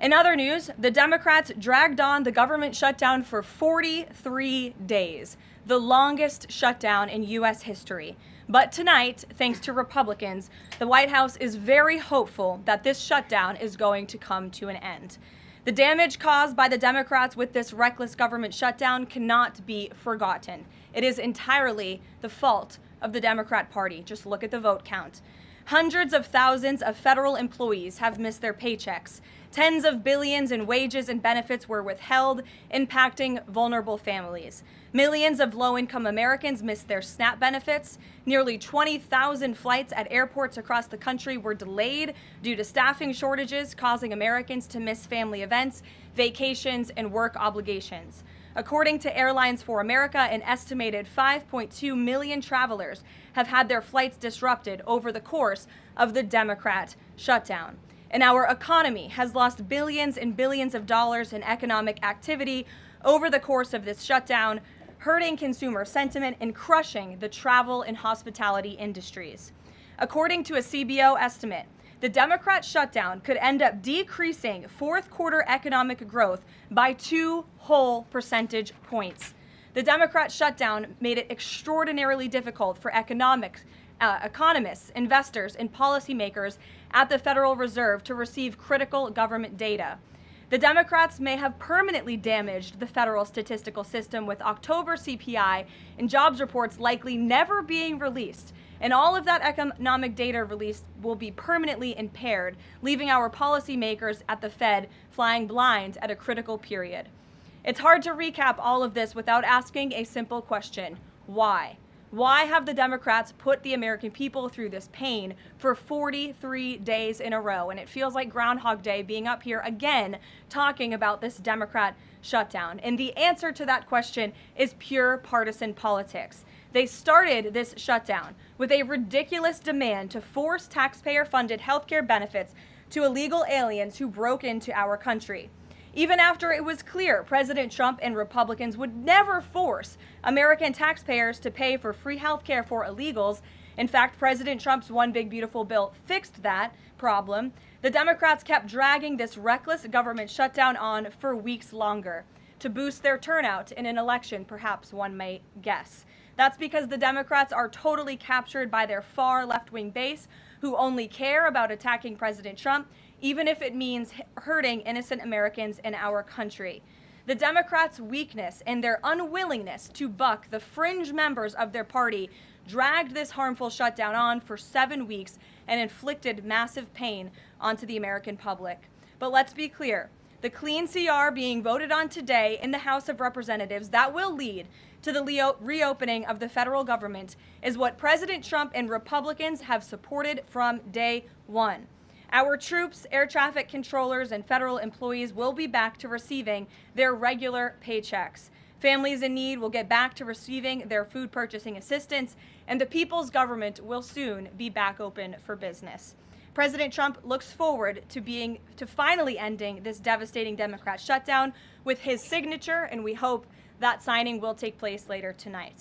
In other news, the Democrats dragged on the government shutdown for 43 days, the longest shutdown in U.S. history. But tonight, thanks to Republicans, the White House is very hopeful that this shutdown is going to come to an end. The damage caused by the Democrats with this reckless government shutdown cannot be forgotten. It is entirely the fault of the Democrat Party. Just look at the vote count. Hundreds of thousands of federal employees have missed their paychecks. Tens of billions in wages and benefits were withheld, impacting vulnerable families. Millions of low-income Americans missed their SNAP benefits. Nearly 20,000 flights at airports across the country were delayed due to staffing shortages, causing Americans to miss family events, vacations, and work obligations. According to Airlines for America, an estimated 5.2 million travelers have had their flights disrupted over the course of the Democrat shutdown. And our economy has lost billions and billions of dollars in economic activity over the course of this shutdown, hurting consumer sentiment and crushing the travel and hospitality industries. According to a CBO estimate, the Democrat shutdown could end up decreasing fourth quarter economic growth by 2 whole percentage points. The Democrat shutdown made it extraordinarily difficult for economists, investors, and policymakers at the Federal Reserve to receive critical government data. The Democrats may have permanently damaged the federal statistical system, with October CPI and jobs reports likely never being released. And all of that economic data released will be permanently impaired, leaving our policymakers at the Fed flying blind at a critical period. It's hard to recap all of this without asking a simple question: why? Why have the Democrats put the American people through this pain for 43 days in a row? And it feels like Groundhog Day being up here again talking about this Democrat shutdown. And the answer to that question is pure partisan politics. They started this shutdown with a ridiculous demand to force taxpayer-funded healthcare benefits to illegal aliens who broke into our country. Even after it was clear President Trump and Republicans would never force American taxpayers to pay for free health care for illegals. In fact, President Trump's One Big Beautiful Bill fixed that problem. The Democrats kept dragging this reckless government shutdown on for weeks longer to boost their turnout in an election, perhaps one might guess. That's because the Democrats are totally captured by their far left-wing base, who only care about attacking President Trump, even if it means hurting innocent Americans in our country. The Democrats' weakness and their unwillingness to buck the fringe members of their party dragged this harmful shutdown on for 7 weeks and inflicted massive pain onto the American public. But let's be clear, the clean CR being voted on today in the House of Representatives that will lead to the reopening of the federal government is what President Trump and Republicans have supported from day one. Our troops, air traffic controllers, and federal employees will be back to receiving their regular paychecks. Families in need will get back to receiving their food purchasing assistance, and the people's government will soon be back open for business. President Trump looks forward to finally ending this devastating Democrat shutdown with his signature, and we hope that signing will take place later tonight.